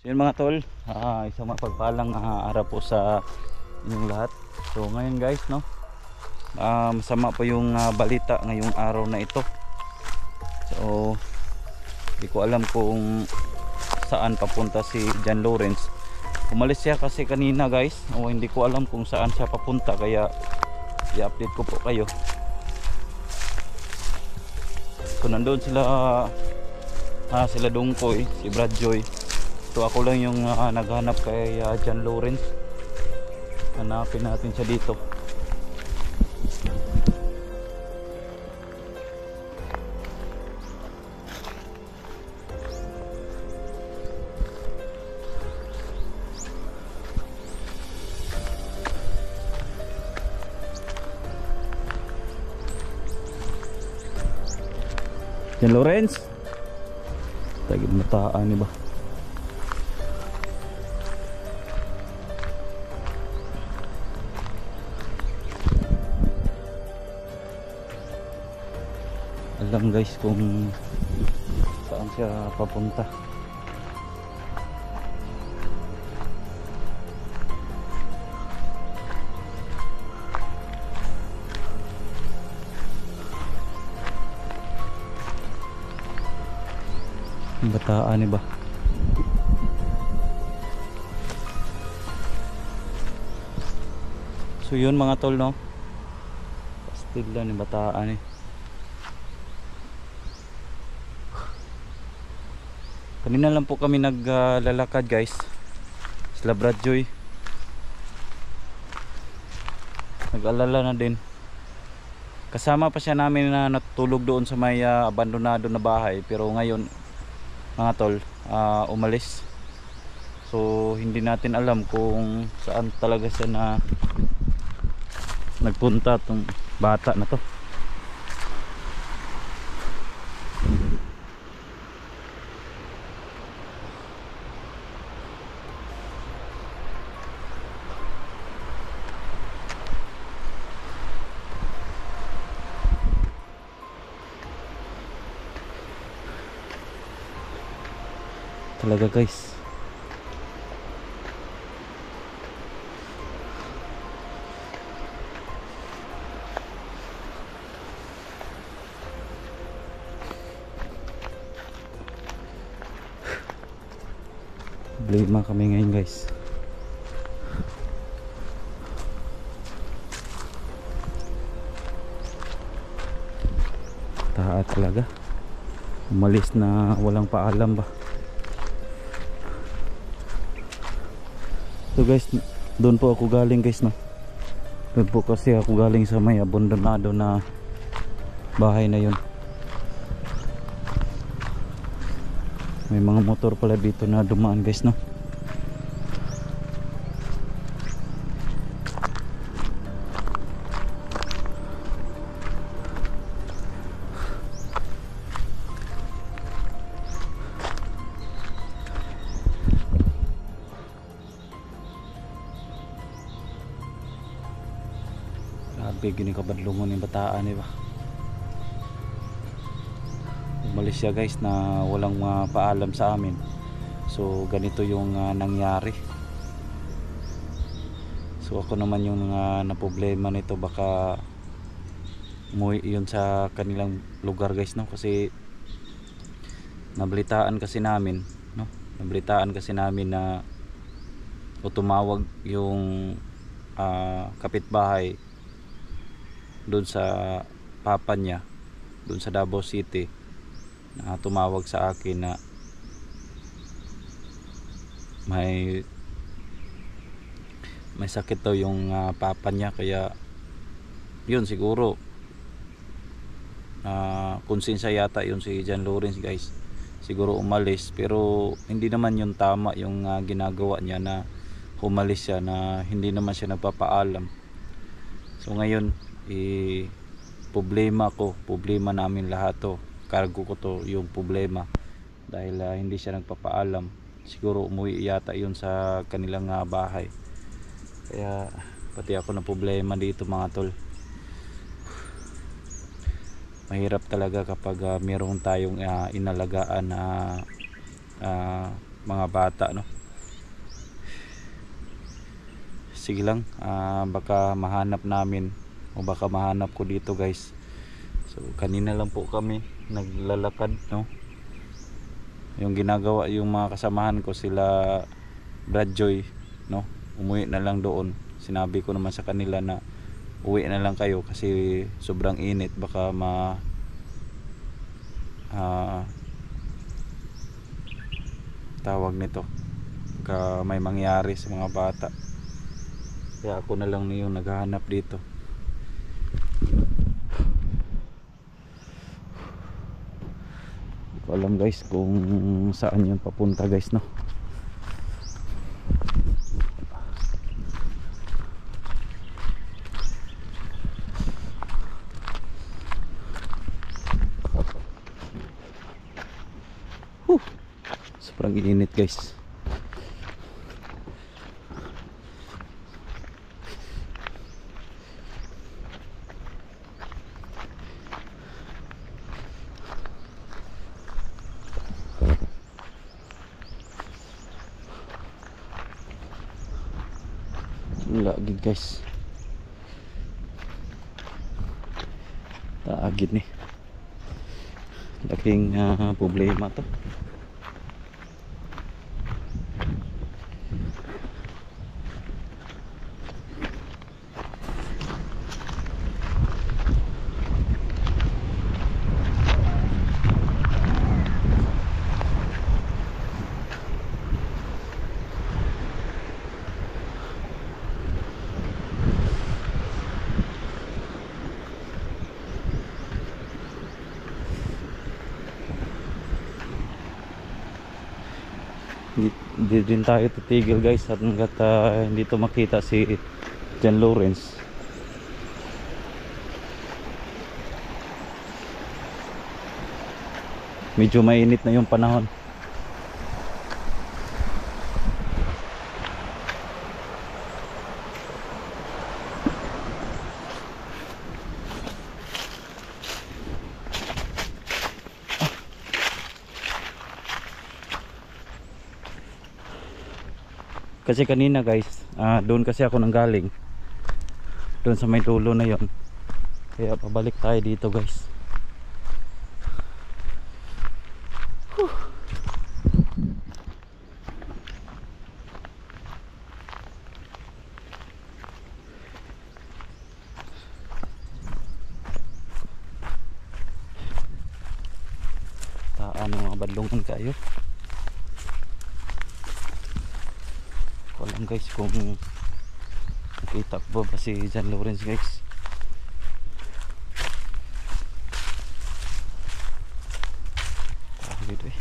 So yun mga tol, isang mapagpalang araw po sa inyong lahat. So ngayon guys, no, masama po yung balita ngayong araw na ito. So hindi ko alam kung saan papunta si John Lawrence. Umalis siya kasi kanina guys, o hindi ko alam kung saan siya papunta, kaya i-update ko po kayo. So nandun sila, sila Dungkoy, si Brad Joy. So ako lang yung naghanap kay John Lawrence. Hanapin natin siya dito. John Lawrence, tagid mataan ni ba? Alam guys kung saan siya papunta. Bataan ni ba? So yun mga tol, no, pastilla ni bataan eh. Kanina lang po kami naglalakad guys, sila Brad Joy. Nag-alala na din. Kasama pa siya namin na natutulog doon sa may abandonado na bahay, pero ngayon mga tol, umalis. So hindi natin alam kung saan talaga siya na nagpunta tong bata na to. Talaga guys, problema kami ngayon guys. Taat talaga, umalis na walang paalam ba. So guys, doon po ako galing guys, no. Doon po kasi ako galing sa may abandonado na bahay na yun. May mga motor pala dito na dumaan guys, no. Grabe gini kabadlungon yung bataan, di ba? Umalis siya guys na walang paalam sa amin. So ganito yung nangyari. So ako naman yung na problema nito, baka umuwi yun sa kanilang lugar guys, no, kasi nabalitaan kasi namin, no, nabalitaan kasi namin na o tumawag yung kapitbahay doon sa papa niya doon sa Davao City, na tumawag sa akin na may sakit daw yung papa niya, kaya yun siguro konsensya yata yun si John Lawrence guys, siguro umalis. Pero hindi naman yun tama yung ginagawa niya na umalis siya na hindi naman siya nagpapaalam. So ngayon problema namin lahat to, cargo ko to yung problema, dahil hindi siya nagpapaalam. Siguro umuwi yata yun sa kanilang bahay, kaya pati ako na problema dito mga tol. Mahirap talaga kapag meron tayong inalagaan na mga bata, no. Sige lang, baka mahanap namin o baka mahanap ko dito guys. So kanina lang po kami naglalakad, no. Yung ginagawa yung mga kasamahan ko, sila Brad Joy, no, umuwi na lang doon. Sinabi ko naman sa kanila na uwi na lang kayo kasi sobrang init, baka tawag nito, baka may mangyari sa mga bata. Kaya ako na lang yung naghahanap dito. Hindi ko alam guys kung saan yung papunta guys, no. Sobrang init guys. Lagi guys, taagid ni laking problema to. Hindi din tayo titigil guys hanggat hindi to makita si John Lawrence. Medyo mainit na yung panahon. Kasi kanina guys, doon kasi ako nanggaling, doon sa may dulo na yon, kaya pabalik tayo dito guys. Taan ng mga badlongan kayo. Ko lang guys kung nakita ko ba si John Lawrence guys. Dito eh.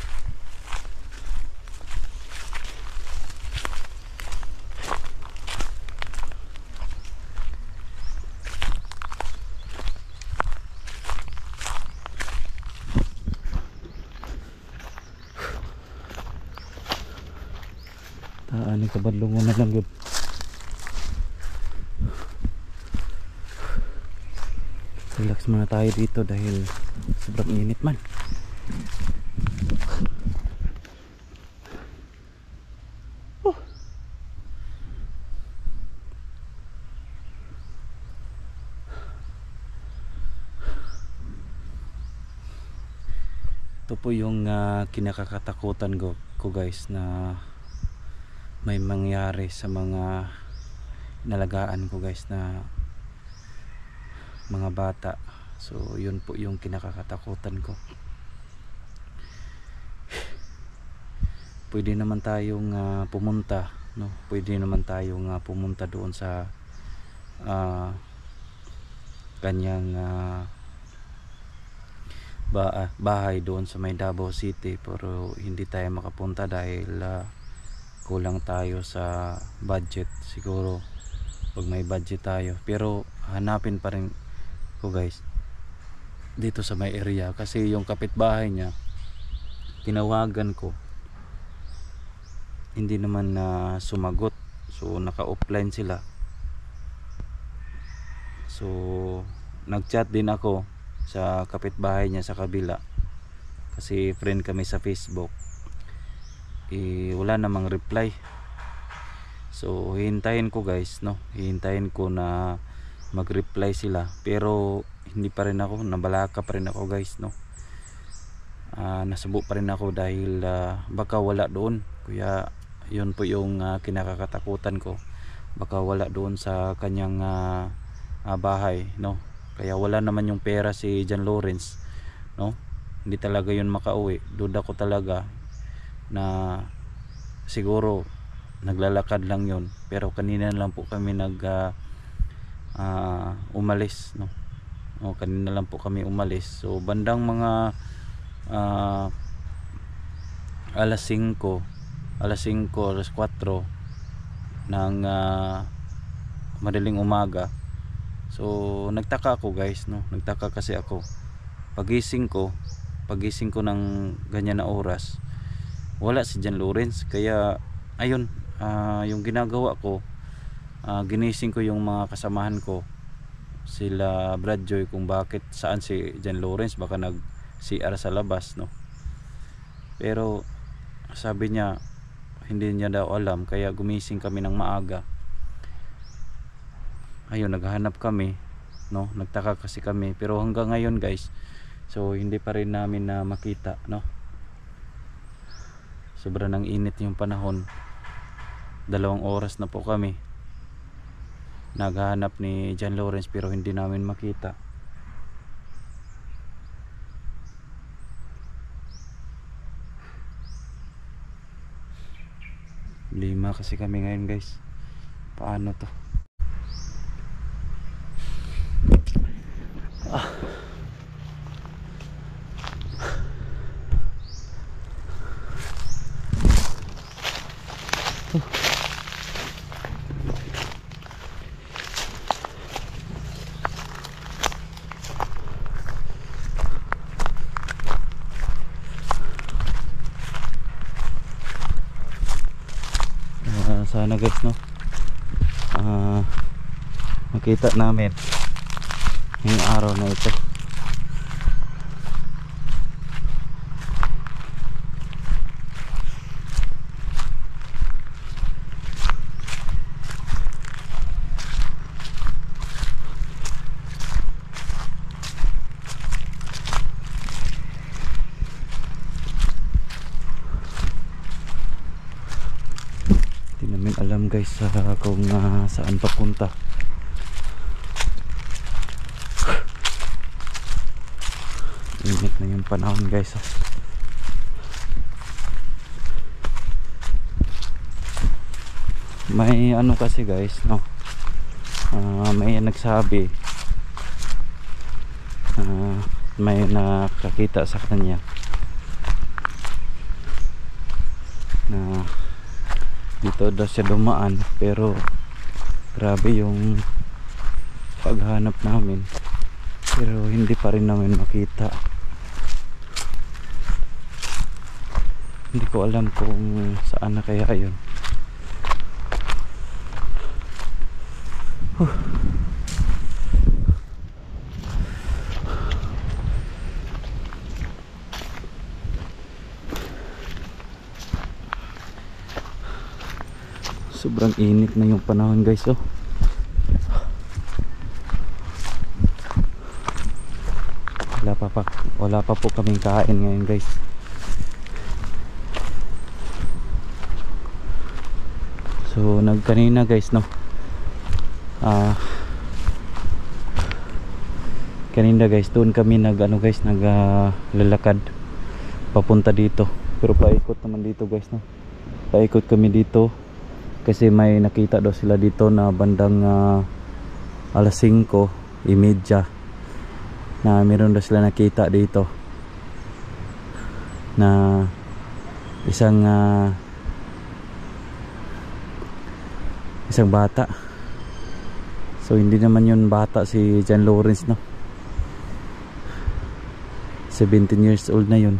Taan kabadlongan na lang yun. Relax muna tayo dito dahil sobrang init man. Ito po yung kinakakatakutan ko guys, na may mangyari sa mga nalagaan ko guys na mga bata. So yun po yung kinakakatakutan ko. Pwede naman tayong pumunta, no? Pwede naman tayong pumunta doon sa kanyang bahay doon sa may Davao City, pero hindi tayo makapunta dahil kulang tayo sa budget. Siguro pag may budget tayo, pero hanapin pa rin ko guys dito sa may area, kasi yung kapitbahay niya tinawagan ko, hindi naman sumagot. So naka-offline sila. So nag-chat din ako sa kapitbahay niya sa kabila, kasi friend kami sa Facebook. wala namang reply. So hihintayin ko guys, no, hihintayin ko na mag-reply sila, pero hindi pa rin ako, nabalaka pa rin ako guys, no. Nasubo pa rin ako dahil baka wala doon. Kaya yun po yung kinakatakutan ko, baka wala doon sa kanyang bahay, no. Kaya wala naman yung pera si John Lawrence, no, hindi talaga yun makauwi. Duda ko talaga na siguro naglalakad lang yun, pero kanina lang po kami umalis, no. Kanina lang po kami umalis. So bandang mga alas 5, alas 4 ng madaling umaga. So nagtaka ako guys, no, nagtaka kasi ako. Pagising ko ng ganyan na oras, wala si John Lawrence. Kaya ayun, yung ginagawa ko, ginising ko yung mga kasamahan ko, sila Brad Joy, kung bakit, saan si John Lawrence, baka nag CR sa labas, no. Pero sabi niya hindi niya daw alam, kaya gumising kami ng maaga. Ayun, naghahanap kami, no, nagtaka kasi kami, pero hanggang ngayon guys, so hindi pa rin namin na makita, no. Sobrang nang init yung panahon. 2 oras na po kami naghahanap ni John Lawrence, pero hindi namin makita. Lima kasi kami ngayon guys. Paano to? Sana guys, no, makita namin yung araw na ito. Hindi namin alam guys kung saan papunta. Init na yung panahon guys. May ano kasi guys, no, may nagsabi, may nakakita sa kanya na dito daw siya dumaan, pero grabe yung paghanap namin, pero hindi pa rin namin makita. Hindi ko alam kung saan na kaya yun. Sobrang init na yung panahon guys, oh. Wala pa po kaming kain ngayon guys. So kanina guys, no, kanina guys, doon kami naglalakad papunta dito, pero paikot naman dito guys, no. Paikot kami dito kasi may nakita daw sila dito na bandang alas 5:30 na meron daw sila nakita dito na isang bata. So hindi naman yun bata si John Lawrence, no. 17 years old na yun.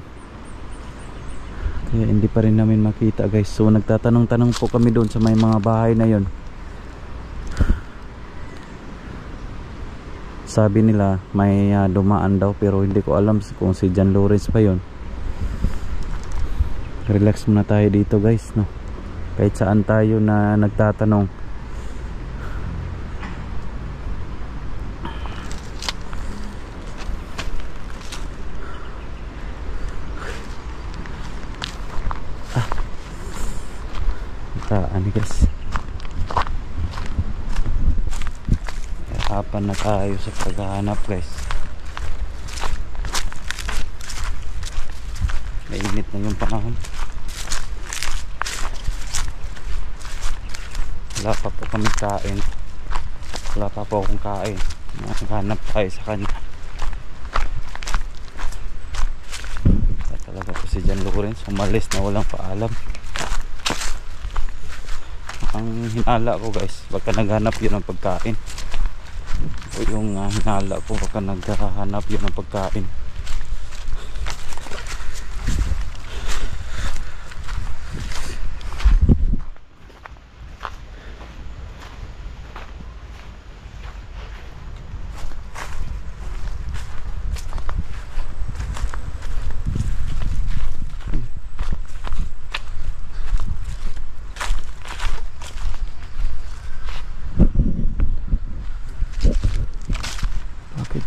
Kaya hindi pa rin namin makita guys. So nagtatanong-tanong po kami doon sa may mga bahay na yun. Sabi nila may dumaan daw, pero hindi ko alam kung si John Lawrence pa yun. Relax muna tayo dito guys, no? Kahit saan tayo na nagtatanong, ano guys, hirapan na tayo sa paghahanap guys. Mainit na yung panahon. Wala pa po kami kain, wala pa po akong kain. Naghanap tayo sa kanya. Talaga po si John Lawrence umalis na walang paalam. Ang hinala ko guys, baka naghanap yun ng pagkain, o yung hinala ko baka naghahanap yun ng pagkain.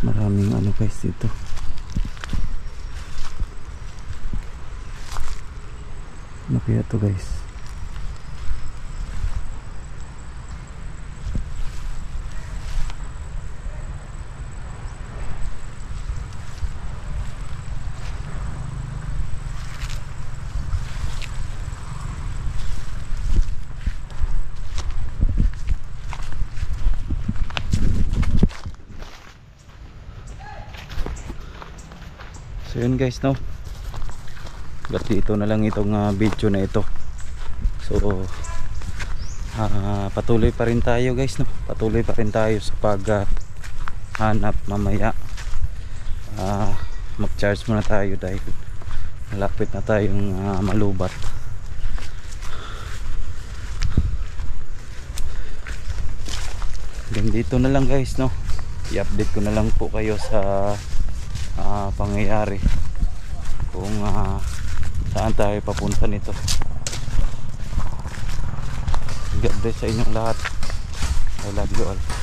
Maraming ano guys dito. Ano kaya to guys? So yun guys, no, dito na lang itong video na ito. So patuloy pa rin tayo guys, no, patuloy pa rin tayo sa paghanap. Mamaya mag charge muna tayo dahil malapit na tayong malubat. Hanggang dito na lang guys, no, i-update ko na lang po kayo sa pangyayari kung saan tayo papunta nito. God bless sa inyong lahat. I love you all.